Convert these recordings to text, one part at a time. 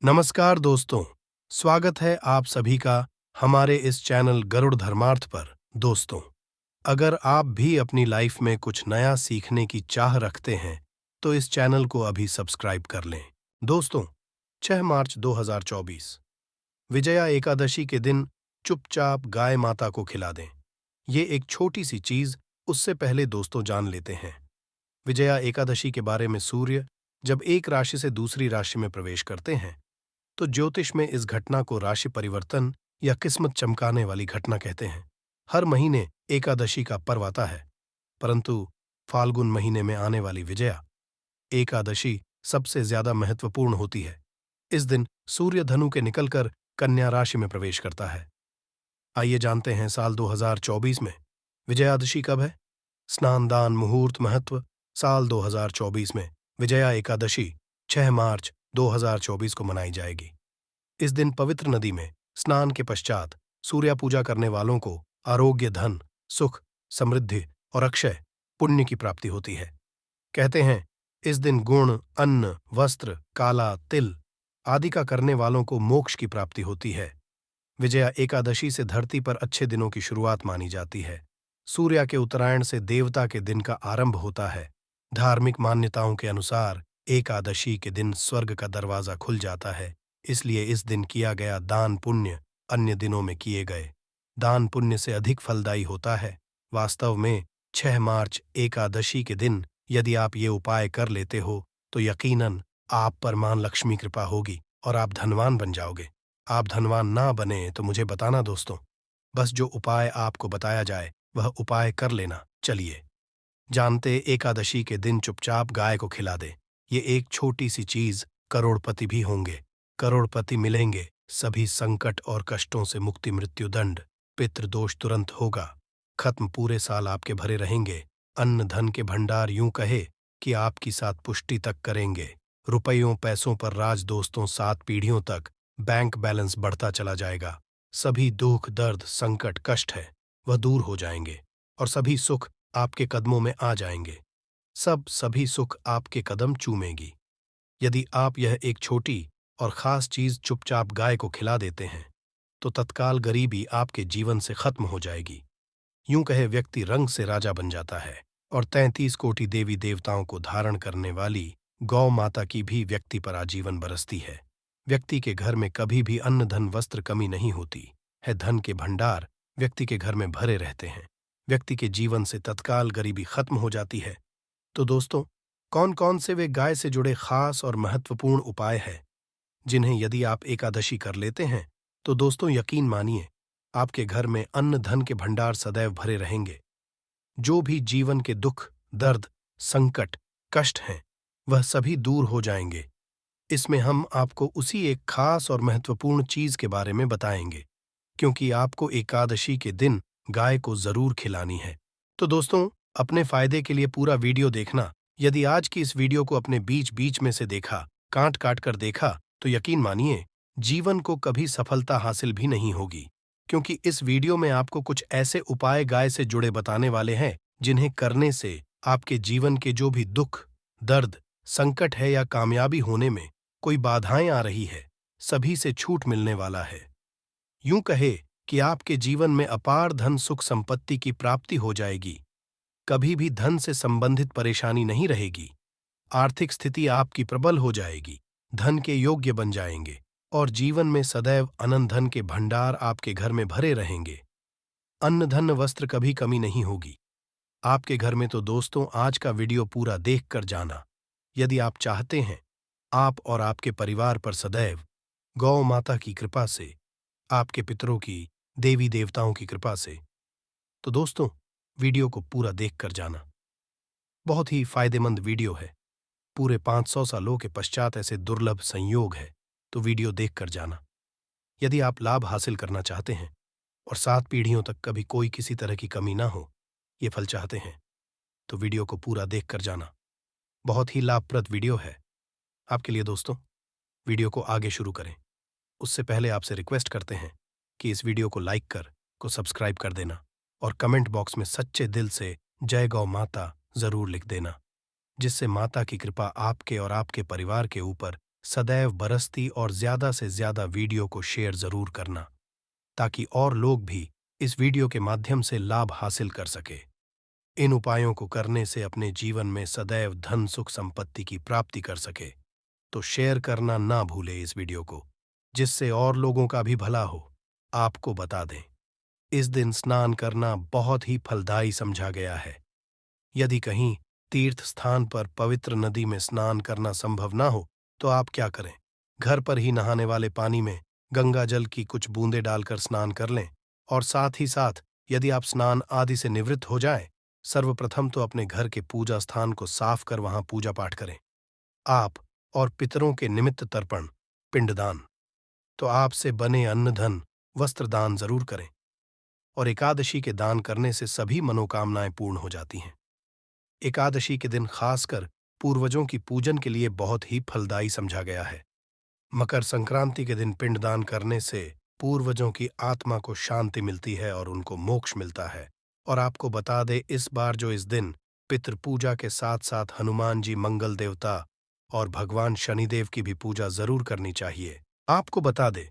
नमस्कार दोस्तों, स्वागत है आप सभी का हमारे इस चैनल गरुड़ धर्मार्थ पर। दोस्तों, अगर आप भी अपनी लाइफ में कुछ नया सीखने की चाह रखते हैं, तो इस चैनल को अभी सब्सक्राइब कर लें। दोस्तों, 6 मार्च 2024 विजया एकादशी के दिन चुपचाप गाय माता को खिला दें। ये एक छोटी सी चीज, उससे पहले दोस्तों जान लेते हैं विजया एकादशी के बारे में। सूर्य जब एक राशि से दूसरी राशि में प्रवेश करते हैं, तो ज्योतिष में इस घटना को राशि परिवर्तन या किस्मत चमकाने वाली घटना कहते हैं। हर महीने एकादशी का पर्व आता है, परंतु फाल्गुन महीने में आने वाली विजया एकादशी सबसे ज्यादा महत्वपूर्ण होती है। इस दिन सूर्य धनु के निकलकर कन्या राशि में प्रवेश करता है। आइए जानते हैं साल 2024 में विजयादशी कब है। स्नान दान मुहूर्त महत्व। साल 2024 में विजया एकादशी 6 मार्च 2024 को मनाई जाएगी। इस दिन पवित्र नदी में स्नान के पश्चात सूर्य पूजा करने वालों को आरोग्य, धन, सुख, समृद्धि और अक्षय पुण्य की प्राप्ति होती है। कहते हैं इस दिन गुण, अन्न, वस्त्र, काला तिल आदि का करने वालों को मोक्ष की प्राप्ति होती है। विजया एकादशी से धरती पर अच्छे दिनों की शुरुआत मानी जाती है। सूर्य के उत्तरायण से देवता के दिन का आरंभ होता है। धार्मिक मान्यताओं के अनुसार एकादशी के दिन स्वर्ग का दरवाजा खुल जाता है, इसलिए इस दिन किया गया दान पुण्य अन्य दिनों में किए गए दान पुण्य से अधिक फलदायी होता है। वास्तव में 6 मार्च एकादशी के दिन यदि आप ये उपाय कर लेते हो, तो यकीनन आप पर मां लक्ष्मी कृपा होगी और आप धनवान बन जाओगे। आप धनवान ना बने तो मुझे बताना दोस्तों, बस जो उपाय आपको बताया जाए वह उपाय कर लेना। चलिए जानते एकादशी के दिन चुपचाप गाय को खिला दे। ये एक छोटी सी चीज करोड़पति भी होंगे, करोड़पति मिलेंगे। सभी संकट और कष्टों से मुक्ति, मृत्यु दंड, पितृदोष तुरंत होगा खत्म। पूरे साल आपके भरे रहेंगे। अन्न धन के भंडार यूं कहे कि आपकी साथ पुष्टि तक करेंगे। रुपयों पैसों पर राज, दोस्तों 7 पीढ़ियों तक बैंक बैलेंस बढ़ता चला जाएगा। सभी दुख दर्द संकट कष्ट है वह दूर हो जाएंगे और सभी सुख आपके कदमों में आ जाएंगे। सभी सुख आपके कदम चूमेगी। यदि आप यह एक छोटी और खास चीज चुपचाप गाय को खिला देते हैं, तो तत्काल गरीबी आपके जीवन से खत्म हो जाएगी। यूं कहे व्यक्ति रंग से राजा बन जाता है और 33 कोटि देवी देवताओं को धारण करने वाली गौ माता की भी व्यक्ति पर आजीवन बरसती है। व्यक्ति के घर में कभी भी अन्न धन वस्त्र कमी नहीं होती है। धन के भंडार व्यक्ति के घर में भरे रहते हैं। व्यक्ति के जीवन से तत्काल गरीबी खत्म हो जाती है। तो दोस्तों, कौन कौन से वे गाय से जुड़े खास और महत्वपूर्ण उपाय हैं जिन्हें यदि आप एकादशी कर लेते हैं, तो दोस्तों यकीन मानिए आपके घर में अन्न धन के भंडार सदैव भरे रहेंगे। जो भी जीवन के दुख दर्द संकट कष्ट हैं वह सभी दूर हो जाएंगे। इसमें हम आपको उसी एक खास और महत्वपूर्ण चीज के बारे में बताएंगे, क्योंकि आपको एकादशी के दिन गाय को जरूर खिलानी है। तो दोस्तों, अपने फायदे के लिए पूरा वीडियो देखना। यदि आज की इस वीडियो को अपने बीच बीच में से देखा, काट काट कर देखा, तो यकीन मानिए जीवन को कभी सफलता हासिल भी नहीं होगी, क्योंकि इस वीडियो में आपको कुछ ऐसे उपाय गाय से जुड़े बताने वाले हैं जिन्हें करने से आपके जीवन के जो भी दुख दर्द संकट है या कामयाबी होने में कोई बाधाएं आ रही है, सभी से छूट मिलने वाला है। यूं कहे कि आपके जीवन में अपार धन सुख संपत्ति की प्राप्ति हो जाएगी। कभी भी धन से संबंधित परेशानी नहीं रहेगी। आर्थिक स्थिति आपकी प्रबल हो जाएगी। धन के योग्य बन जाएंगे और जीवन में सदैव अनंत धन के भंडार आपके घर में भरे रहेंगे। अन्न धन वस्त्र कभी कमी नहीं होगी आपके घर में। तो दोस्तों, आज का वीडियो पूरा देख कर जाना। यदि आप चाहते हैं आप और आपके परिवार पर सदैव गौ माता की कृपा से, आपके पितरों की, देवी देवताओं की कृपा से, तो दोस्तों वीडियो को पूरा देख कर जाना। बहुत ही फायदेमंद वीडियो है। पूरे 500 सालों के पश्चात ऐसे दुर्लभ संयोग है, तो वीडियो देख कर जाना। यदि आप लाभ हासिल करना चाहते हैं और 7 पीढ़ियों तक कभी कोई किसी तरह की कमी ना हो, ये फल चाहते हैं, तो वीडियो को पूरा देख कर जाना। बहुत ही लाभप्रद वीडियो है आपके लिए। दोस्तों, वीडियो को आगे शुरू करें उससे पहले आपसे रिक्वेस्ट करते हैं कि इस वीडियो को लाइक कर को सब्सक्राइब कर देना और कमेंट बॉक्स में सच्चे दिल से जय गौ माता जरूर लिख देना, जिससे माता की कृपा आपके और आपके परिवार के ऊपर सदैव बरसती और ज्यादा से ज्यादा वीडियो को शेयर जरूर करना, ताकि और लोग भी इस वीडियो के माध्यम से लाभ हासिल कर सके। इन उपायों को करने से अपने जीवन में सदैव धन सुख संपत्ति की प्राप्ति कर सके, तो शेयर करना ना भूले इस वीडियो को, जिससे और लोगों का भी भला हो। आपको बता दें, इस दिन स्नान करना बहुत ही फलदायी समझा गया है। यदि कहीं तीर्थ स्थान पर पवित्र नदी में स्नान करना संभव ना हो, तो आप क्या करें, घर पर ही नहाने वाले पानी में गंगा जल की कुछ बूंदें डालकर स्नान कर लें। और साथ ही साथ यदि आप स्नान आदि से निवृत्त हो जाएं, सर्वप्रथम तो अपने घर के पूजा स्थान को साफ कर वहां पूजा पाठ करें। आप और पितरों के निमित्त तर्पण, पिंडदान, तो आपसे बने अन्न धन वस्त्र दान जरूर करें। और एकादशी के दान करने से सभी मनोकामनाएं पूर्ण हो जाती हैं। एकादशी के दिन खासकर पूर्वजों की पूजन के लिए बहुत ही फलदायी समझा गया है। मकर संक्रांति के दिन पिंडदान करने से पूर्वजों की आत्मा को शांति मिलती है और उनको मोक्ष मिलता है। और आपको बता दे, इस बार जो इस दिन पितृ पूजा के साथ साथ हनुमान जी, मंगल देवता और भगवान शनिदेव की भी पूजा जरूर करनी चाहिए। आपको बता दे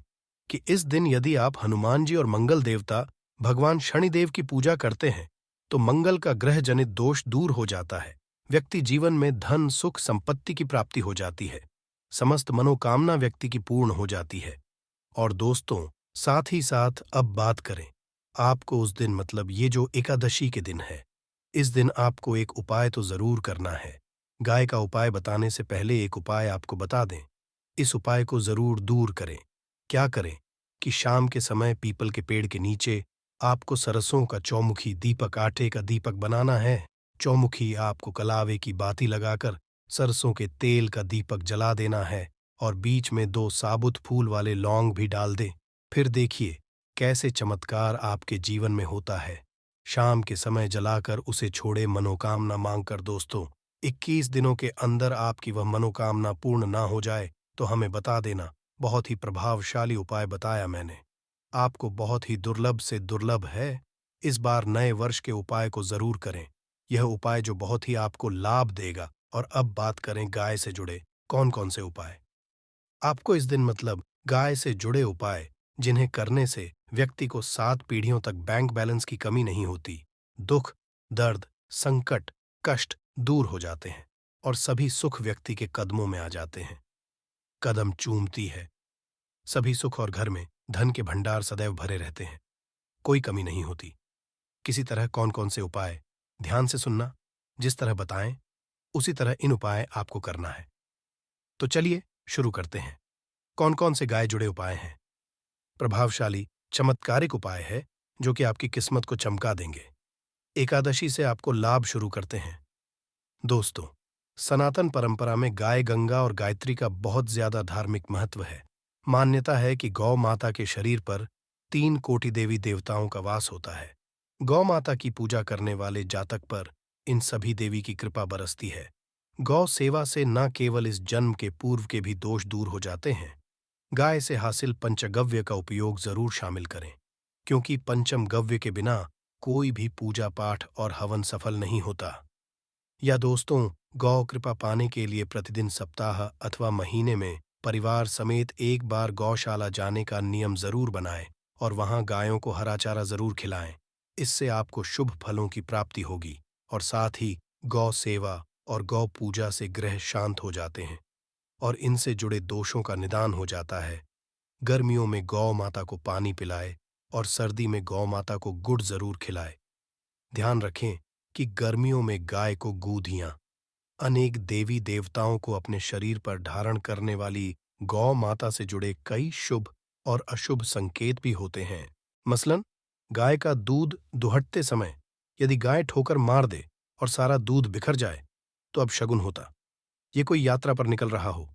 कि इस दिन यदि आप हनुमान जी और मंगल देवता, भगवान शनिदेव की पूजा करते हैं, तो मंगल का ग्रह जनित दोष दूर हो जाता है। व्यक्ति जीवन में धन सुख संपत्ति की प्राप्ति हो जाती है। समस्त मनोकामना व्यक्ति की पूर्ण हो जाती है। और दोस्तों, साथ ही साथ अब बात करें, आपको उस दिन मतलब ये जो एकादशी के दिन है, इस दिन आपको एक उपाय तो जरूर करना है। गाय का उपाय बताने से पहले एक उपाय आपको बता दें। इस उपाय को जरूर दूर करें। क्या करें कि शाम के समय पीपल के पेड़ के नीचे आपको सरसों का चौमुखी दीपक, आटे का दीपक बनाना है। चौमुखी आपको कलावे की बाती लगाकर सरसों के तेल का दीपक जला देना है और बीच में 2 साबुत फूल वाले लौंग भी डाल दें। फिर देखिए कैसे चमत्कार आपके जीवन में होता है। शाम के समय जलाकर उसे छोड़े मनोकामना मांगकर। दोस्तों, 21 दिनों के अंदर आपकी वह मनोकामना पूर्ण ना हो जाए तो हमें बता देना। बहुत ही प्रभावशाली उपाय बताया मैंने, आपको बहुत ही दुर्लभ से दुर्लभ है। इस बार नए वर्ष के उपाय को जरूर करें। यह उपाय जो बहुत ही आपको लाभ देगा। और अब बात करें गाय से जुड़े कौन कौन से उपाय। आपको इस दिन मतलब गाय से जुड़े उपाय, जिन्हें करने से व्यक्ति को 7 पीढ़ियों तक बैंक बैलेंस की कमी नहीं होती, दुख, दर्द, संकट, कष्ट दूर हो जाते हैं और सभी सुख व्यक्ति के कदमों में आ जाते हैं। कदम चूमती है सभी सुख और घर में धन के भंडार सदैव भरे रहते हैं, कोई कमी नहीं होती। किसी तरह कौन कौन से उपाय, ध्यान से सुनना, जिस तरह बताएं उसी तरह इन उपाय आपको करना है। तो चलिए शुरू करते हैं। कौन कौन से गाय जुड़े उपाय हैं। प्रभावशाली चमत्कारिक उपाय है जो कि आपकी किस्मत को चमका देंगे। एकादशी से आपको लाभ शुरू करते हैं। दोस्तों, सनातन परंपरा में गाय, गंगा और गायत्री का बहुत ज्यादा धार्मिक महत्व है। मान्यता है कि गौ माता के शरीर पर 3 कोटि देवी देवताओं का वास होता है। गौ माता की पूजा करने वाले जातक पर इन सभी देवी की कृपा बरसती है। गौ सेवा से न केवल इस जन्म के पूर्व के भी दोष दूर हो जाते हैं। गाय से हासिल पंचगव्य का उपयोग जरूर शामिल करें, क्योंकि पंचम गव्य के बिना कोई भी पूजा पाठ और हवन सफल नहीं होता। या दोस्तों, गौ कृपा पाने के लिए प्रतिदिन सप्ताह अथवा महीने में परिवार समेत एक बार गौशाला जाने का नियम जरूर बनाएं और वहां गायों को हरा चारा जरूर खिलाएं। इससे आपको शुभ फलों की प्राप्ति होगी और साथ ही गौ सेवा और गौ पूजा से ग्रह शांत हो जाते हैं और इनसे जुड़े दोषों का निदान हो जाता है। गर्मियों में गौ माता को पानी पिलाए और सर्दी में गौ माता को गुड़ जरूर खिलाए। ध्यान रखें कि गर्मियों में गाय को गूधियां, अनेक देवी देवताओं को अपने शरीर पर धारण करने वाली गौ माता से जुड़े कई शुभ और अशुभ संकेत भी होते हैं। मसलन, गाय का दूध दुहटते समय यदि गाय ठोकर मार दे और सारा दूध बिखर जाए तो अब शगुन होता। ये कोई यात्रा पर निकल रहा हो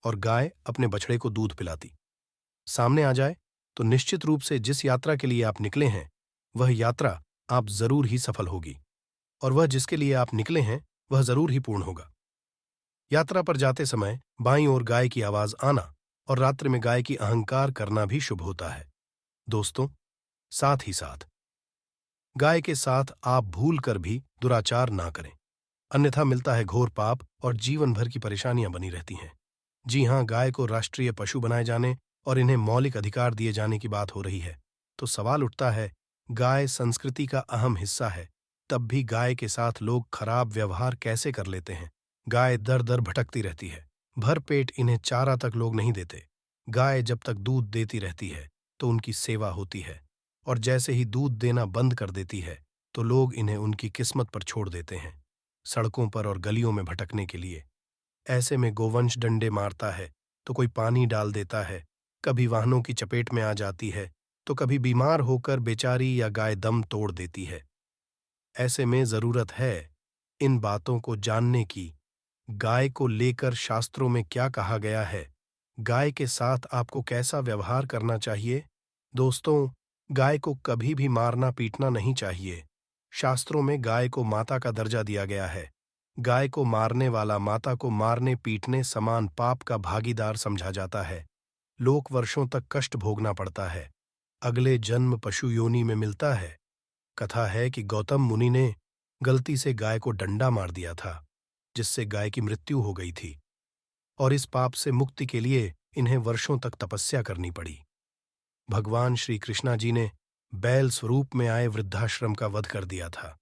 और गाय अपने बछड़े को दूध पिलाती सामने आ जाए तो निश्चित रूप से जिस यात्रा के लिए आप निकले हैं वह यात्रा आप जरूर ही सफल होगी और वह जिसके लिए आप निकले हैं वह जरूर ही पूर्ण होगा। यात्रा पर जाते समय बाईं ओर गाय की आवाज आना और रात्रि में गाय की अहंकार करना भी शुभ होता है। दोस्तों, साथ ही साथ गाय के साथ आप भूल कर भी दुराचार ना करें, अन्यथा मिलता है घोर पाप और जीवन भर की परेशानियां बनी रहती हैं। जी हाँ, गाय को राष्ट्रीय पशु बनाए जाने और इन्हें मौलिक अधिकार दिए जाने की बात हो रही है, तो सवाल उठता है, गाय संस्कृति का अहम हिस्सा है, तब भी गाय के साथ लोग खराब व्यवहार कैसे कर लेते हैं? गाय दर दर भटकती रहती है, भर पेट इन्हें चारा तक लोग नहीं देते। गाय जब तक दूध देती रहती है, तो उनकी सेवा होती है, और जैसे ही दूध देना बंद कर देती है, तो लोग इन्हें उनकी किस्मत पर छोड़ देते हैं, सड़कों पर और गलियों में भटकने के लिए। ऐसे में गोवंश डंडे मारता है, तो कोई पानी डाल देता है, कभी वाहनों की चपेट में आ जाती है, तो कभी बीमार होकर बेचारी या गाय दम तोड़ देती है। ऐसे में जरूरत है इन बातों को जानने की। गाय को लेकर शास्त्रों में क्या कहा गया है? गाय के साथ आपको कैसा व्यवहार करना चाहिए? दोस्तों, गाय को कभी भी मारना पीटना नहीं चाहिए। शास्त्रों में गाय को माता का दर्जा दिया गया है। गाय को मारने वाला माता को मारने पीटने समान पाप का भागीदार समझा जाता है। लोक वर्षों तक कष्ट भोगना पड़ता है। अगले जन्म पशु योनि में मिलता है। कथा है कि गौतम मुनि ने गलती से गाय को डंडा मार दिया था, जिससे गाय की मृत्यु हो गई थी, और इस पाप से मुक्ति के लिए इन्हें वर्षों तक तपस्या करनी पड़ी। भगवान श्री कृष्णा जी ने बैल स्वरूप में आए वृद्धाश्रम का वध कर दिया था,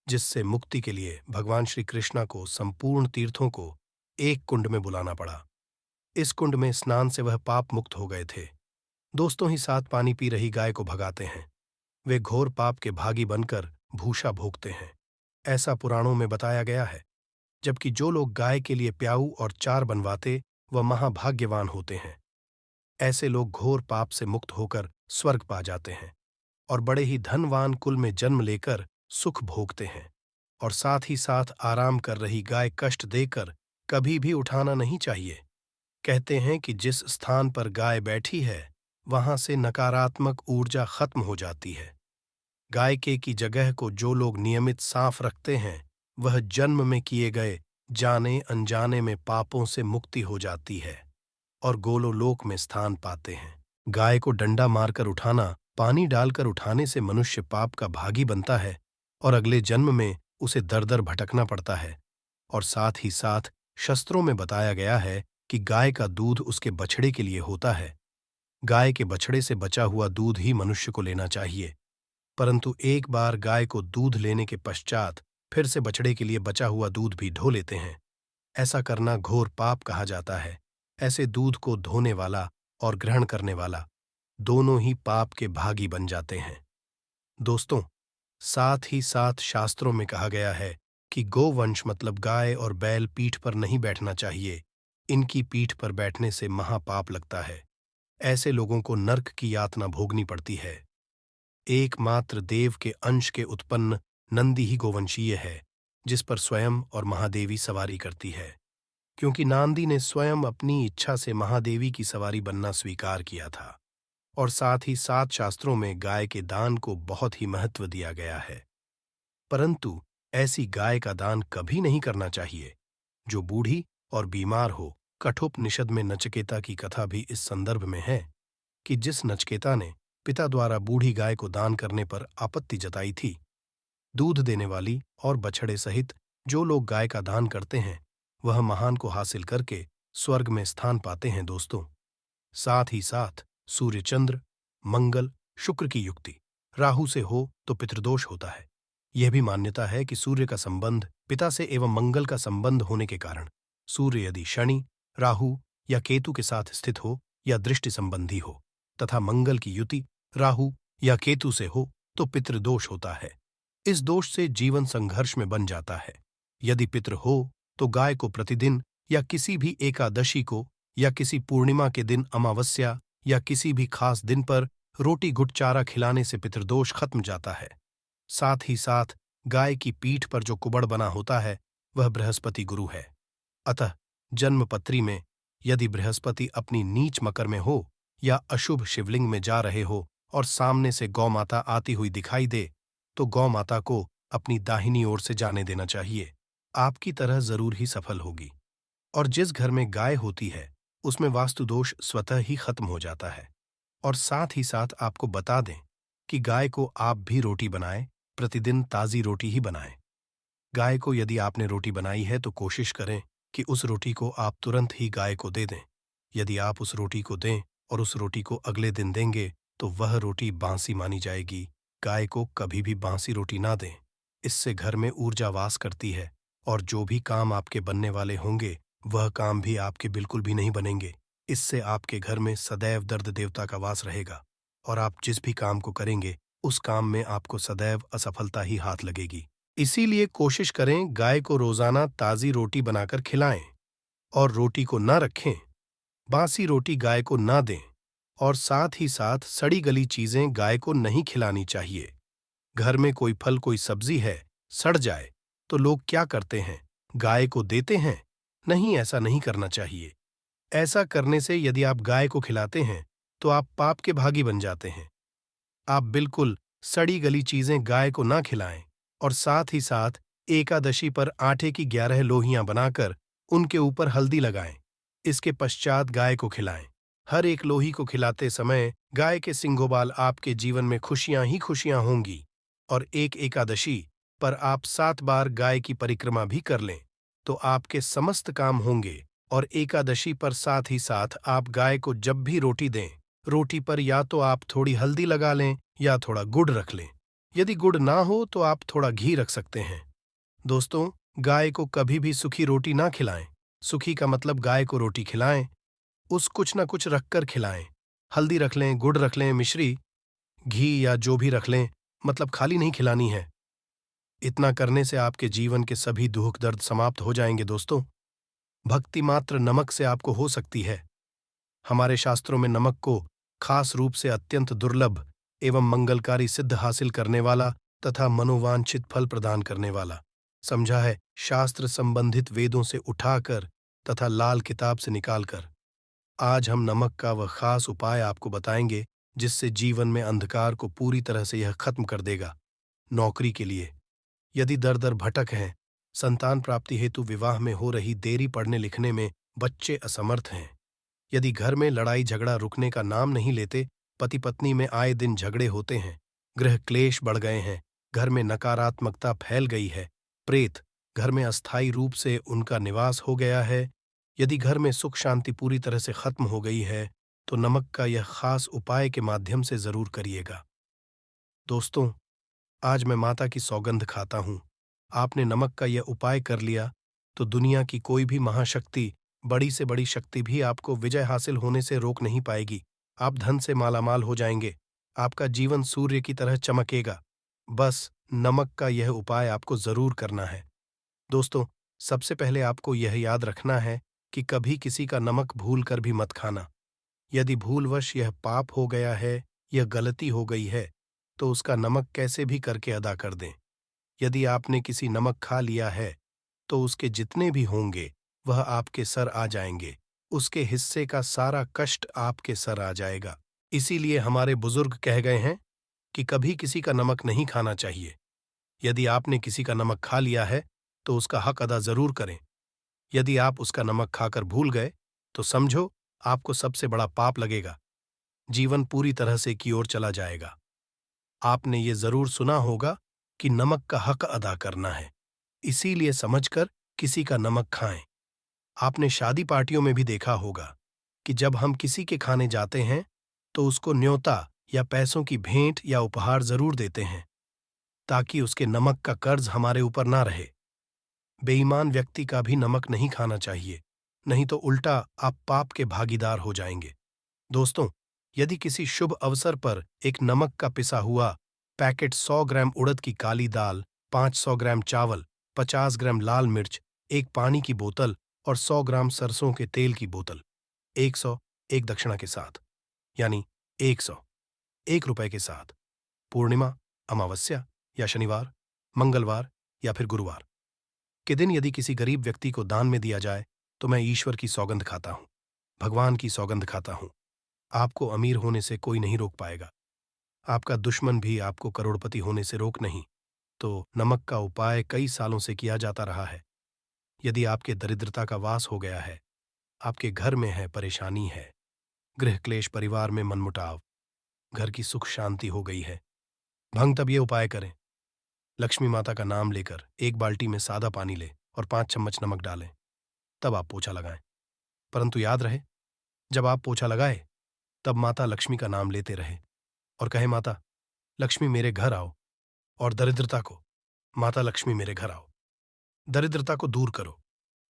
जिससे मुक्ति के लिए भगवान श्री कृष्णा को संपूर्ण तीर्थों को एक कुंड में बुलाना पड़ा। इस कुंड में स्नान से वह पाप मुक्त हो गए थे। दोस्तों ही साथ पानी पी रही गाय को भगाते हैं। वे घोर पाप के भागी बनकर भूषा भोगते हैं, ऐसा पुराणों में बताया गया है। जबकि जो लोग गाय के लिए प्याऊ और चार बनवाते, वह महाभाग्यवान होते हैं। ऐसे लोग घोर पाप से मुक्त होकर स्वर्ग पा जाते हैं और बड़े ही धनवान कुल में जन्म लेकर सुख भोगते हैं। और साथ ही साथ आराम कर रही गाय कष्ट देकर कभी भी उठाना नहीं चाहिए। कहते हैं कि जिस स्थान पर गाय बैठी है, वहां से नकारात्मक ऊर्जा खत्म हो जाती है। गाय के की जगह को जो लोग नियमित साफ रखते हैं, वह जन्म में किए गए जाने अनजाने में पापों से मुक्ति हो जाती है और गोलोलोक में स्थान पाते हैं। गाय को डंडा मारकर उठाना, पानी डालकर उठाने से मनुष्य पाप का भागी बनता है और अगले जन्म में उसे दर दर भटकना पड़ता है। और साथ ही साथ शास्त्रों में बताया गया है कि गाय का दूध उसके बछड़े के लिए होता है। गाय के बछड़े से बचा हुआ दूध ही मनुष्य को लेना चाहिए, परंतु एक बार गाय को दूध लेने के पश्चात फिर से बछड़े के लिए बचा हुआ दूध भी ढो लेते हैं। ऐसा करना घोर पाप कहा जाता है। ऐसे दूध को धोने वाला और ग्रहण करने वाला दोनों ही पाप के भागी बन जाते हैं। दोस्तों, साथ ही साथ शास्त्रों में कहा गया है कि गोवंश मतलब गाय और बैल पीठ पर नहीं बैठना चाहिए। इनकी पीठ पर बैठने से महापाप लगता है। ऐसे लोगों को नर्क की यातना भोगनी पड़ती है। एकमात्र देव के अंश के उत्पन्न नंदी ही गोवंशीय है, जिस पर स्वयं और महादेवी सवारी करती है, क्योंकि नांदी ने स्वयं अपनी इच्छा से महादेवी की सवारी बनना स्वीकार किया था। और साथ ही साथ शास्त्रों में गाय के दान को बहुत ही महत्व दिया गया है। परंतु ऐसी गाय का दान कभी नहीं करना चाहिए जो बूढ़ी और बीमार हो। कठोपनिषद में नचिकेता की कथा भी इस संदर्भ में है कि जिस नचिकेता ने पिता द्वारा बूढ़ी गाय को दान करने पर आपत्ति जताई थी। दूध देने वाली और बछड़े सहित जो लोग गाय का दान करते हैं, वह महान को हासिल करके स्वर्ग में स्थान पाते हैं। दोस्तों, साथ ही साथ सूर्य, चंद्र, मंगल, शुक्र की युक्ति राहु से हो तो पितृदोष होता है। यह भी मान्यता है कि सूर्य का संबंध पिता से एवं मंगल का संबंध होने के कारण सूर्य यदि शनि, राहु या केतु के साथ स्थित हो या दृष्टि संबंधी हो, तथा मंगल की युति राहु या केतु से हो, तो पितृदोष होता है। इस दोष से जीवन संघर्ष में बन जाता है। यदि पितृ हो तो गाय को प्रतिदिन या किसी भी एकादशी को या किसी पूर्णिमा के दिन, अमावस्या या किसी भी खास दिन पर रोटी गुड़ चारा खिलाने से पितृदोष खत्म जाता है। साथ ही साथ गाय की पीठ पर जो कुबड़ बना होता है, वह बृहस्पति गुरु है। अतः जन्मपत्री में यदि बृहस्पति अपनी नीच मकर में हो या अशुभ शिवलिंग में जा रहे हो और सामने से गौ माता आती हुई दिखाई दे, तो गौ माता को अपनी दाहिनी ओर से जाने देना चाहिए। आपकी तरह जरूर ही सफल होगी। और जिस घर में गाय होती है, उसमें वास्तु दोष स्वतः ही खत्म हो जाता है। और साथ ही साथ आपको बता दें कि गाय को आप भी रोटी बनाएं, प्रतिदिन ताज़ी रोटी ही बनाएं। गाय को यदि आपने रोटी बनाई है तो कोशिश करें कि उस रोटी को आप तुरंत ही गाय को दे दें। यदि आप उस रोटी को दें और उस रोटी को अगले दिन देंगे तो वह रोटी बासी मानी जाएगी। गाय को कभी भी बासी रोटी ना दें। इससे घर में ऊर्जा वास करती है और जो भी काम आपके बनने वाले होंगे वह काम भी आपके बिल्कुल भी नहीं बनेंगे। इससे आपके घर में सदैव दर्द देवता का वास रहेगा और आप जिस भी काम को करेंगे उस काम में आपको सदैव असफलता ही हाथ लगेगी। इसीलिए कोशिश करें गाय को रोजाना ताजी रोटी बनाकर खिलाएं और रोटी को ना रखें। बासी रोटी गाय को ना दें और साथ ही साथ सड़ी गली चीजें गाय को नहीं खिलानी चाहिए। घर में कोई फल कोई सब्जी है, सड़ जाए तो लोग क्या करते हैं, गाय को देते हैं? नहीं, ऐसा नहीं करना चाहिए। ऐसा करने से यदि आप गाय को खिलाते हैं तो आप पाप के भागी बन जाते हैं। आप बिल्कुल सड़ी गली चीजें गाय को ना खिलाएं और साथ ही साथ एकादशी पर आटे की 11 लोहियां बनाकर उनके ऊपर हल्दी लगाएं। इसके पश्चात गाय को खिलाएं। हर एक लोही को खिलाते समय गाय के सिंघोबाल आपके जीवन में खुशियां ही खुशियां होंगी। और एक एकादशी पर आप 7 बार गाय की परिक्रमा भी कर लें तो आपके समस्त काम होंगे। और एकादशी पर साथ ही साथ आप गाय को जब भी रोटी दें, रोटी पर या तो आप थोड़ी हल्दी लगा लें या थोड़ा गुड़ रख लें। यदि गुड़ ना हो तो आप थोड़ा घी रख सकते हैं। दोस्तों, गाय को कभी भी सूखी रोटी ना खिलाएं। सूखी का मतलब गाय को रोटी खिलाएं, उस कुछ ना कुछ रखकर खिलाएं। हल्दी रख लें, गुड़ रख लें, मिश्री, घी या जो भी रख लें, मतलब खाली नहीं खिलानी है। इतना करने से आपके जीवन के सभी दुख दर्द समाप्त हो जाएंगे। दोस्तों, भक्ति मात्र नमक से आपको हो सकती है। हमारे शास्त्रों में नमक को खास रूप से अत्यंत दुर्लभ एवं मंगलकारी सिद्ध हासिल करने वाला तथा मनोवांछित फल प्रदान करने वाला समझा है। शास्त्र संबंधित वेदों से उठाकर तथा लाल किताब से निकालकर आज हम नमक का वह खास उपाय आपको बताएंगे जिससे जीवन में अंधकार को पूरी तरह से यह खत्म कर देगा। नौकरी के लिए यदि दर दर भटक हैं, संतान प्राप्ति हेतु विवाह में हो रही देरी, पढ़ने लिखने में बच्चे असमर्थ हैं, यदि घर में लड़ाई झगड़ा रुकने का नाम नहीं लेते, पति पत्नी में आए दिन झगड़े होते हैं, गृह क्लेश बढ़ गए हैं, घर में नकारात्मकता फैल गई है, प्रेत घर में अस्थायी रूप से उनका निवास हो गया है, यदि घर में सुख शांति पूरी तरह से खत्म हो गई है, तो नमक का यह खास उपाय के माध्यम से जरूर करिएगा। दोस्तों, आज मैं माता की सौगंध खाता हूं, आपने नमक का यह उपाय कर लिया तो दुनिया की कोई भी महाशक्ति, बड़ी से बड़ी शक्ति भी आपको विजय हासिल होने से रोक नहीं पाएगी। आप धन से मालामाल हो जाएंगे, आपका जीवन सूर्य की तरह चमकेगा। बस नमक का यह उपाय आपको जरूर करना है। दोस्तों, सबसे पहले आपको यह याद रखना है कि कभी किसी का नमक भूल कर भी मत खाना। यदि भूलवश यह पाप हो गया है, यह गलती हो गई है, तो उसका नमक कैसे भी करके अदा कर दें। यदि आपने किसी नमक खा लिया है तो उसके जितने भी होंगे वह आपके सर आ जाएंगे, उसके हिस्से का सारा कष्ट आपके सर आ जाएगा। इसीलिए हमारे बुजुर्ग कह गए हैं कि कभी किसी का नमक नहीं खाना चाहिए। यदि आपने किसी का नमक खा लिया है तो उसका हक अदा जरूर करें। यदि आप उसका नमक खाकर भूल गए तो समझो आपको सबसे बड़ा पाप लगेगा, जीवन पूरी तरह से की ओर चला जाएगा। आपने ये जरूर सुना होगा कि नमक का हक अदा करना है, इसीलिए समझकर किसी का नमक खाएं। आपने शादी पार्टियों में भी देखा होगा कि जब हम किसी के खाने जाते हैं तो उसको न्योता या पैसों की भेंट या उपहार जरूर देते हैं ताकि उसके नमक का कर्ज हमारे ऊपर ना रहे। बेईमान व्यक्ति का भी नमक नहीं खाना चाहिए, नहीं तो उल्टा आप पाप के भागीदार हो जाएंगे। दोस्तों, यदि किसी शुभ अवसर पर एक नमक का पिसा हुआ पैकेट 100 ग्राम उड़द की काली दाल, 500 ग्राम चावल, 50 ग्राम लाल मिर्च, एक पानी की बोतल और 100 ग्राम सरसों के तेल की बोतल 100 एक दक्षिणा के साथ, यानी 100 ₹1 के साथ, पूर्णिमा, अमावस्या या शनिवार, मंगलवार या फिर गुरुवार के दिन यदि किसी गरीब व्यक्ति को दान में दिया जाए तो मैं ईश्वर की सौगंध खाता हूं, भगवान की सौगंध खाता हूं। आपको अमीर होने से कोई नहीं रोक पाएगा, आपका दुश्मन भी आपको करोड़पति होने से रोक नहीं। तो नमक का उपाय कई सालों से किया जाता रहा है। यदि आपके दरिद्रता का वास हो गया है, आपके घर में है परेशानी है, गृह क्लेश, परिवार में मनमुटाव, घर की सुख शांति हो गई है, भंग तब ये उपाय करें। लक्ष्मी माता का नाम लेकर एक बाल्टी में सादा पानी लें और 5 चम्मच नमक डालें। तब आप पोछा लगाएं। परंतु याद रहे, जब आप पोछा लगाए तब माता लक्ष्मी का नाम लेते रहे और कहे, माता लक्ष्मी मेरे घर आओ, और दरिद्रता को, माता लक्ष्मी मेरे घर आओ, दरिद्रता को दूर करो।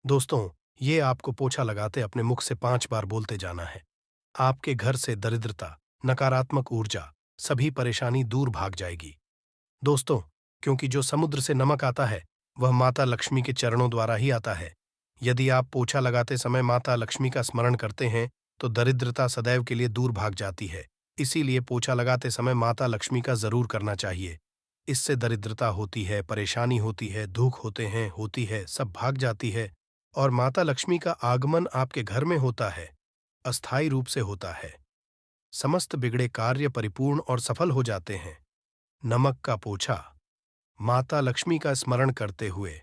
दोस्तों, ये आपको पोछा लगाते अपने मुख से 5 बार बोलते जाना है। आपके घर से दरिद्रता, नकारात्मक ऊर्जा, सभी परेशानी दूर भाग जाएगी। दोस्तों, क्योंकि जो समुद्र से नमक आता है वह माता लक्ष्मी के चरणों द्वारा ही आता है। यदि आप पोछा लगाते समय माता लक्ष्मी का स्मरण करते हैं तो दरिद्रता सदैव के लिए दूर भाग जाती है। इसीलिए पोछा लगाते समय माता लक्ष्मी का जरूर करना चाहिए। इससे दरिद्रता होती है, परेशानी होती है, दुख होती है, सब भाग जाती है और माता लक्ष्मी का आगमन आपके घर में होता है, अस्थायी रूप से होता है। समस्त बिगड़े कार्य परिपूर्ण और सफल हो जाते हैं। नमक का पोछा माता लक्ष्मी का स्मरण करते हुए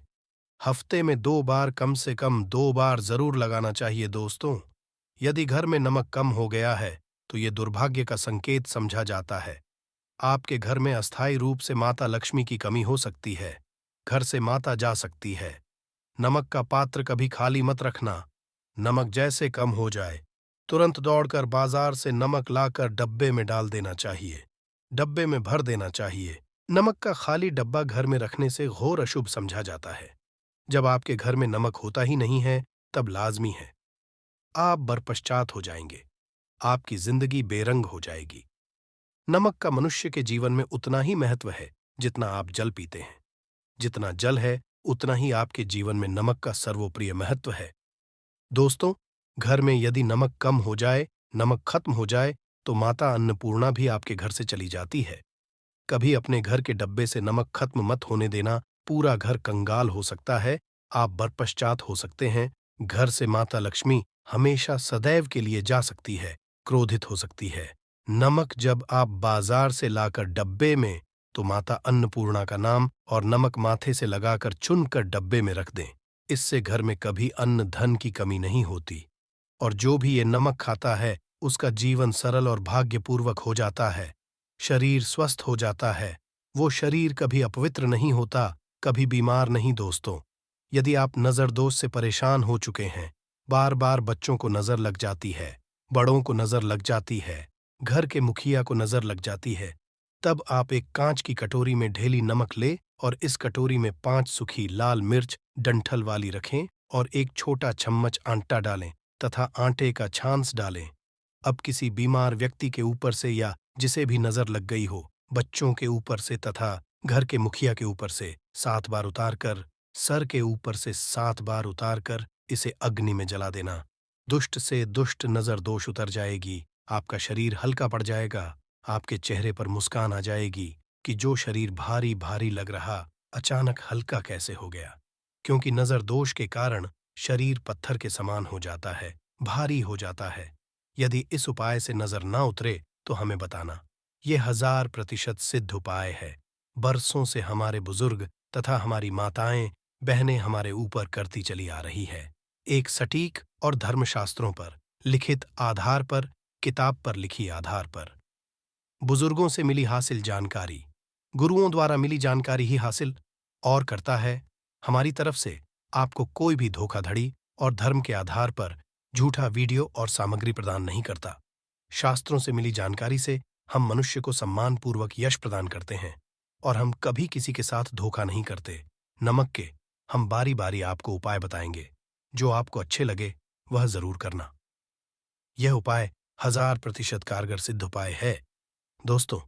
हफ्ते में 2 बार, कम से कम 2 बार जरूर लगाना चाहिए। दोस्तों, यदि घर में नमक कम हो गया है तो ये दुर्भाग्य का संकेत समझा जाता है। आपके घर में अस्थायी रूप से माता लक्ष्मी की कमी हो सकती है, घर से माता जा सकती है। नमक का पात्र कभी खाली मत रखना। नमक जैसे कम हो जाए तुरंत दौड़कर बाजार से नमक लाकर डब्बे में डाल देना चाहिए, डब्बे में भर देना चाहिए। नमक का खाली डब्बा घर में रखने से घोर अशुभ समझा जाता है। जब आपके घर में नमक होता ही नहीं है तब लाजमी है आप बरपश्चात हो जाएंगे, आपकी जिंदगी बेरंग हो जाएगी। नमक का मनुष्य के जीवन में उतना ही महत्व है जितना आप जल पीते हैं। जितना जल है उतना ही आपके जीवन में नमक का सर्वोप्रिय महत्व है। दोस्तों, घर में यदि नमक कम हो जाए, नमक खत्म हो जाए तो माता अन्नपूर्णा भी आपके घर से चली जाती है। कभी अपने घर के डब्बे से नमक खत्म मत होने देना, पूरा घर कंगाल हो सकता है, आप बरपश्चात हो सकते हैं। घर से माता लक्ष्मी हमेशा सदैव के लिए जा सकती है, क्रोधित हो सकती है। नमक जब आप बाजार से लाकर डब्बे में, तो माता अन्नपूर्णा का नाम और नमक माथे से लगाकर चुनकर डब्बे में रख दें। इससे घर में कभी अन्न धन की कमी नहीं होती और जो भी ये नमक खाता है उसका जीवन सरल और भाग्यपूर्वक हो जाता है। शरीर स्वस्थ हो जाता है, वो शरीर कभी अपवित्र नहीं होता, कभी बीमार नहीं। दोस्तों, यदि आप नजर दोष से परेशान हो चुके हैं, बार बार बच्चों को नजर लग जाती है, बड़ों को नजर लग जाती है, घर के मुखिया को नजर लग जाती है, तब आप एक कांच की कटोरी में ढेली नमक ले और इस कटोरी में 5 सूखी लाल मिर्च डंठल वाली रखें और एक छोटा चम्मच आटा डालें तथा आटे का छांस डालें। अब किसी बीमार व्यक्ति के ऊपर से या जिसे भी नजर लग गई हो, बच्चों के ऊपर से तथा घर के मुखिया के ऊपर से 7 बार उतारकर, सर के ऊपर से 7 बार उतारकर इसे अग्नि में जला देना। दुष्ट से दुष्ट नजर दोष उतर जाएगी, आपका शरीर हल्का पड़ जाएगा, आपके चेहरे पर मुस्कान आ जाएगी कि जो शरीर भारी भारी लग रहा अचानक हल्का कैसे हो गया। क्योंकि नजर दोष के कारण शरीर पत्थर के समान हो जाता है, भारी हो जाता है। यदि इस उपाय से नजर ना उतरे तो हमें बताना। ये 1000% सिद्ध उपाय है। बरसों से हमारे बुजुर्ग तथा हमारी माताएं बहनें हमारे ऊपर करती चली आ रही है, एक सटीक और धर्मशास्त्रों पर लिखित आधार पर, किताब पर लिखी आधार पर। बुजुर्गों से मिली हासिल जानकारी, गुरुओं द्वारा मिली जानकारी ही हासिल और करता है। हमारी तरफ से आपको कोई भी धोखाधड़ी और धर्म के आधार पर झूठा वीडियो और सामग्री प्रदान नहीं करता। शास्त्रों से मिली जानकारी से हम मनुष्य को सम्मानपूर्वक यश प्रदान करते हैं और हम कभी किसी के साथ धोखा नहीं करते। नमक के हम बारी बारी आपको उपाय बताएंगे, जो आपको अच्छे लगे वह जरूर करना। यह उपाय 1000% कारगर सिद्ध उपाय है। दोस्तों,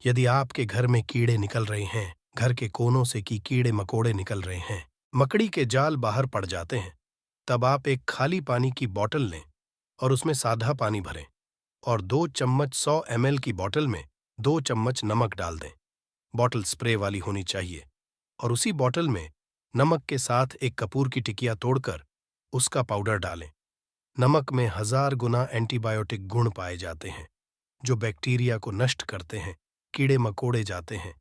यदि आपके घर में कीड़े निकल रहे हैं, घर के कोनों से की कीड़े मकोड़े निकल रहे हैं, मकड़ी के जाल बाहर पड़ जाते हैं, तब आप एक खाली पानी की बोतल लें और उसमें सादा पानी भरें और 2 चम्मच 100 ml की बोतल में 2 चम्मच नमक डाल दें। बोतल स्प्रे वाली होनी चाहिए और उसी बोतल में नमक के साथ एक कपूर की टिकिया तोड़कर उसका पाउडर डालें। नमक में 1000 गुना एंटीबायोटिक गुण पाए जाते हैं जो बैक्टीरिया को नष्ट करते हैं, कीड़े मकोड़े जाते हैं।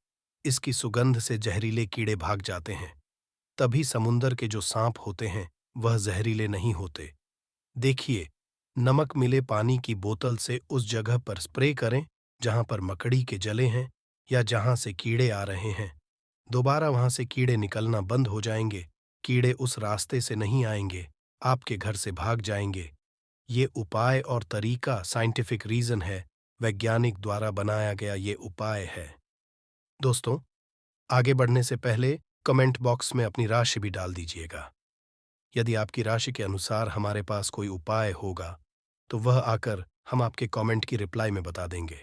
इसकी सुगंध से जहरीले कीड़े भाग जाते हैं। तभी समुंदर के जो सांप होते हैं वह जहरीले नहीं होते। देखिए, नमक मिले पानी की बोतल से उस जगह पर स्प्रे करें जहां पर मकड़ी के जले हैं या जहां से कीड़े आ रहे हैं। दोबारा वहां से कीड़े निकलना बंद हो जाएंगे, कीड़े उस रास्ते से नहीं आएंगे। आपके घर से भाग जाएंगे। ये उपाय और तरीका साइंटिफिक रीजन है, वैज्ञानिक द्वारा बनाया गया ये उपाय है। दोस्तों, आगे बढ़ने से पहले कमेंट बॉक्स में अपनी राशि भी डाल दीजिएगा। यदि आपकी राशि के अनुसार हमारे पास कोई उपाय होगा तो वह आकर हम आपके कमेंट की रिप्लाई में बता देंगे।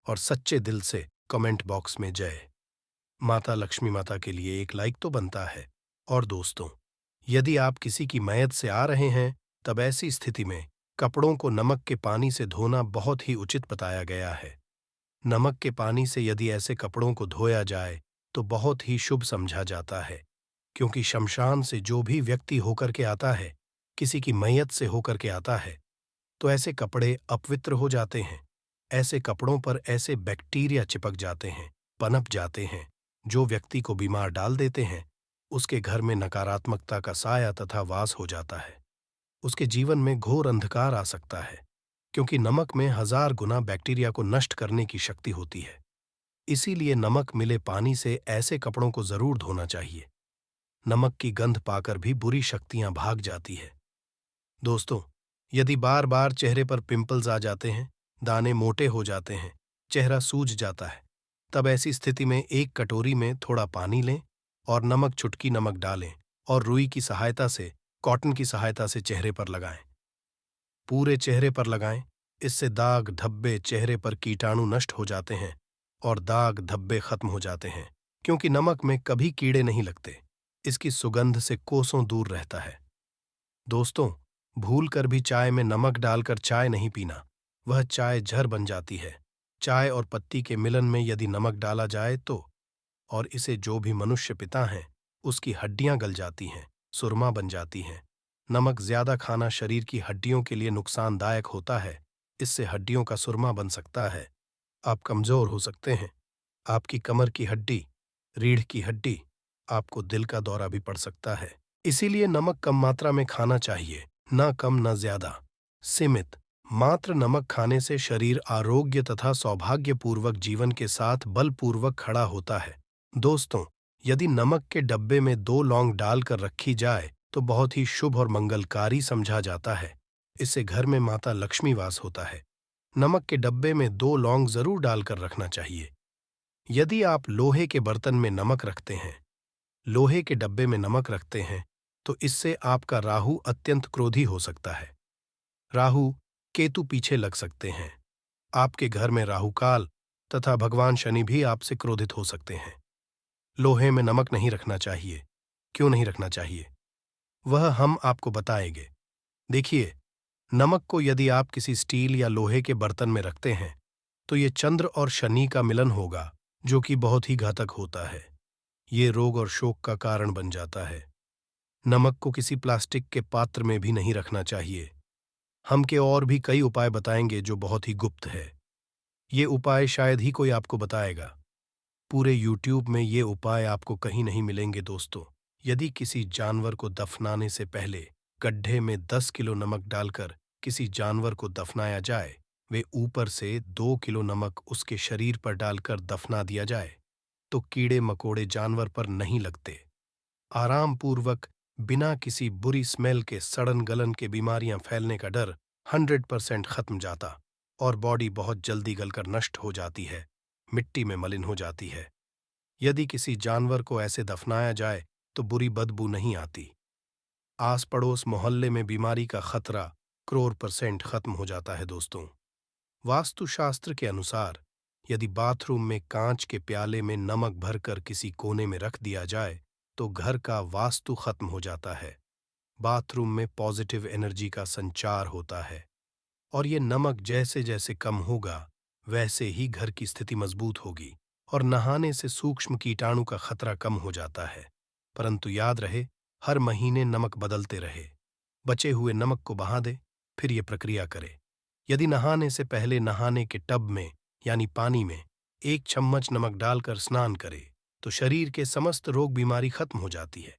और सच्चे दिल से कमेंट बॉक्स में जय माता लक्ष्मी माता के लिए एक लाइक तो बनता है। और दोस्तों, यदि आप किसी की मैयत से आ रहे हैं तब ऐसी स्थिति में कपड़ों को नमक के पानी से धोना बहुत ही उचित बताया गया है। नमक के पानी से यदि ऐसे कपड़ों को धोया जाए तो बहुत ही शुभ समझा जाता है, क्योंकि शमशान से जो भी व्यक्ति होकर के आता है, किसी की मैयत से होकर के आता है, तो ऐसे कपड़े अपवित्र हो जाते हैं। ऐसे कपड़ों पर ऐसे बैक्टीरिया चिपक जाते हैं, पनप जाते हैं, जो व्यक्ति को बीमार डाल देते हैं। उसके घर में नकारात्मकता का साया तथा वास हो जाता है। उसके जीवन में घोर अंधकार आ सकता है, क्योंकि नमक में 1000 गुना बैक्टीरिया को नष्ट करने की शक्ति होती है। इसीलिए नमक मिले पानी से ऐसे कपड़ों को जरूर धोना चाहिए। नमक की गंध पाकर भी बुरी शक्तियां भाग जाती है। दोस्तों, यदि बार बार चेहरे पर पिंपल्स आ जाते हैं, दाने मोटे हो जाते हैं, चेहरा सूज जाता है, तब ऐसी स्थिति में एक कटोरी में थोड़ा पानी लें और नमक चुटकी नमक डालें और रुई की सहायता से, कॉटन की सहायता से चेहरे पर लगाएं। पूरे चेहरे पर लगाएं। इससे दाग धब्बे, चेहरे पर कीटाणु नष्ट हो जाते हैं और दाग धब्बे खत्म हो जाते हैं, क्योंकि नमक में कभी कीड़े नहीं लगते। इसकी सुगंध से कोसों दूर रहता है। दोस्तों, भूल कर भी चाय में नमक डालकर चाय नहीं पीना, वह चाय जहर बन जाती है। चाय और पत्ती के मिलन में यदि नमक डाला जाए तो, और इसे जो भी मनुष्य पिता है उसकी हड्डियां गल जाती हैं, सुरमा बन जाती हैं। नमक ज्यादा खाना शरीर की हड्डियों के लिए नुकसानदायक होता है। इससे हड्डियों का सुरमा बन सकता है। आप कमजोर हो सकते हैं। आपकी कमर की हड्डी, रीढ़ की हड्डी, आपको दिल का दौरा भी पड़ सकता है। इसीलिए नमक कम मात्रा में खाना चाहिए, ना कम ना ज्यादा, सीमित। मात्र नमक खाने से शरीर आरोग्य तथा सौभाग्यपूर्वक जीवन के साथ बलपूर्वक खड़ा होता है। दोस्तों, यदि नमक के डब्बे में 2 लौंग डालकर रखी जाए तो बहुत ही शुभ और मंगलकारी समझा जाता है। इससे घर में माता लक्ष्मी वास होता है। नमक के डब्बे में 2 लौंग जरूर डालकर रखना चाहिए। यदि आप लोहे के बर्तन में नमक रखते हैं, लोहे के डब्बे में नमक रखते हैं, तो इससे आपका राहु अत्यंत क्रोधी हो सकता है। राहु केतु पीछे लग सकते हैं। आपके घर में राहुकाल तथा भगवान शनि भी आपसे क्रोधित हो सकते हैं। लोहे में नमक नहीं रखना चाहिए। क्यों नहीं रखना चाहिए, वह हम आपको बताएंगे। देखिए, नमक को यदि आप किसी स्टील या लोहे के बर्तन में रखते हैं तो ये चंद्र और शनि का मिलन होगा, जो कि बहुत ही घातक होता है। ये रोग और शोक का कारण बन जाता है। नमक को किसी प्लास्टिक के पात्र में भी नहीं रखना चाहिए। हम के और भी कई उपाय बताएंगे जो बहुत ही गुप्त है। ये उपाय शायद ही कोई आपको बताएगा। पूरे YouTube में ये उपाय आपको कहीं नहीं मिलेंगे। दोस्तों, यदि किसी जानवर को दफनाने से पहले गड्ढे में 10 किलो नमक डालकर किसी जानवर को दफनाया जाए, वे ऊपर से 2 किलो नमक उसके शरीर पर डालकर दफना दिया जाए, तो कीड़े मकोड़े जानवर पर नहीं लगते। आराम पूर्वक, बिना किसी बुरी स्मेल के सड़न गलन के बीमारियां फैलने का डर 100% खत्म जाता और बॉडी बहुत जल्दी गलकर नष्ट हो जाती है, मिट्टी में मलिन हो जाती है। यदि किसी जानवर को ऐसे दफनाया जाए तो बुरी बदबू नहीं आती। आस पड़ोस मोहल्ले में बीमारी का खतरा करोड़% खत्म हो जाता है। दोस्तों, वास्तुशास्त्र के अनुसार यदि बाथरूम में कांच के प्याले में नमक भरकर किसी कोने में रख दिया जाए तो घर का वास्तु खत्म हो जाता है। बाथरूम में पॉजिटिव एनर्जी का संचार होता है और ये नमक जैसे जैसे कम होगा वैसे ही घर की स्थिति मजबूत होगी और नहाने से सूक्ष्म कीटाणु का खतरा कम हो जाता है। परंतु याद रहे, हर महीने नमक बदलते रहे। बचे हुए नमक को बहा दे, फिर ये प्रक्रिया करे। यदि नहाने से पहले नहाने के टब में यानी पानी में 1 चम्मच नमक डालकर स्नान करे तो शरीर के समस्त रोग बीमारी खत्म हो जाती है।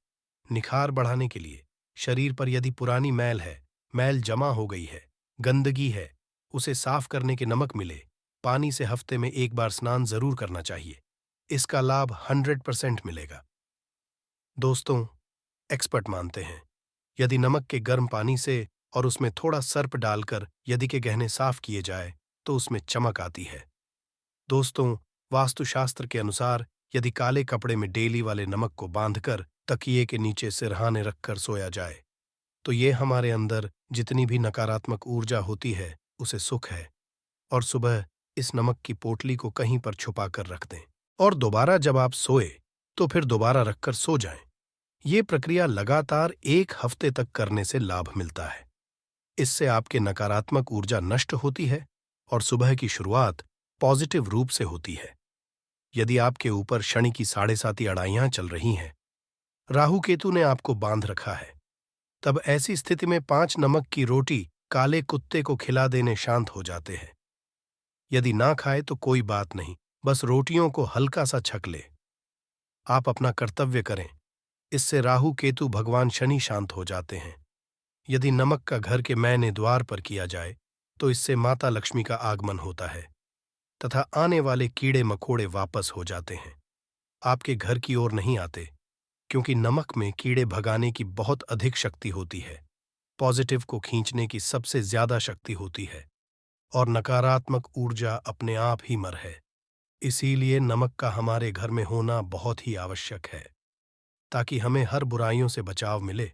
निखार बढ़ाने के लिए शरीर पर यदि पुरानी मैल है, मैल जमा हो गई है, गंदगी है, उसे साफ करने के नमक मिले, पानी से हफ्ते में 1 बार स्नान जरूर करना चाहिए। इसका लाभ 100% मिलेगा। दोस्तों, एक्सपर्ट मानते हैं यदि नमक के गर्म पानी से और उसमें थोड़ा सर्प डालकर यदि के गहने साफ किए जाए तो उसमें चमक आती है। दोस्तों, वास्तुशास्त्र के अनुसार यदि काले कपड़े में डेली वाले नमक को बांधकर तकिए के नीचे सिरहाने रखकर सोया जाए तो ये हमारे अंदर जितनी भी नकारात्मक ऊर्जा होती है उसे सुख है। और सुबह इस नमक की पोटली को कहीं पर छुपा कर रख दें और दोबारा जब आप सोए तो फिर दोबारा रखकर सो जाएं। ये प्रक्रिया लगातार 1 हफ्ते तक करने से लाभ मिलता है। इससे आपके नकारात्मक ऊर्जा नष्ट होती है और सुबह की शुरुआत पॉजिटिव रूप से होती है। यदि आपके ऊपर शनि की 7.5 अड़ाइयां चल रही हैं, राहु केतु ने आपको बांध रखा है, तब ऐसी स्थिति में 5 नमक की रोटी काले कुत्ते को खिला देने शांत हो जाते हैं। यदि ना खाए तो कोई बात नहीं, बस रोटियों को हल्का सा छक ले। आप अपना कर्तव्य करें, इससे राहु केतु भगवान शनि शांत हो जाते हैं। यदि नमक का घर के मैने द्वार पर किया जाए तो इससे माता लक्ष्मी का आगमन होता है तथा आने वाले कीड़े मकोड़े वापस हो जाते हैं, आपके घर की ओर नहीं आते, क्योंकि नमक में कीड़े भगाने की बहुत अधिक शक्ति होती है, पॉजिटिव को खींचने की सबसे ज्यादा शक्ति होती है और नकारात्मक ऊर्जा अपने आप ही मर है। इसीलिए नमक का हमारे घर में होना बहुत ही आवश्यक है ताकि हमें हर बुराइयों से बचाव मिले।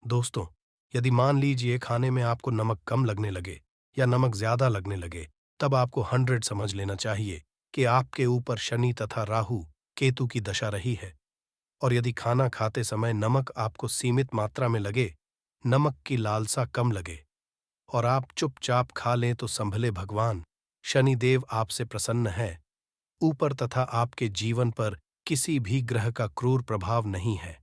दोस्तों, यदि मान लीजिए खाने में आपको नमक कम लगने लगे या नमक ज्यादा लगने लगे, तब आपको 100 समझ लेना चाहिए कि आपके ऊपर शनि तथा राहु केतु की दशा रही है। और यदि खाना खाते समय नमक आपको सीमित मात्रा में लगे, नमक की लालसा कम लगे और आप चुपचाप खा लें तो संभले भगवान शनिदेव आपसे प्रसन्न है ऊपर तथा आपके जीवन पर किसी भी ग्रह का क्रूर प्रभाव नहीं है।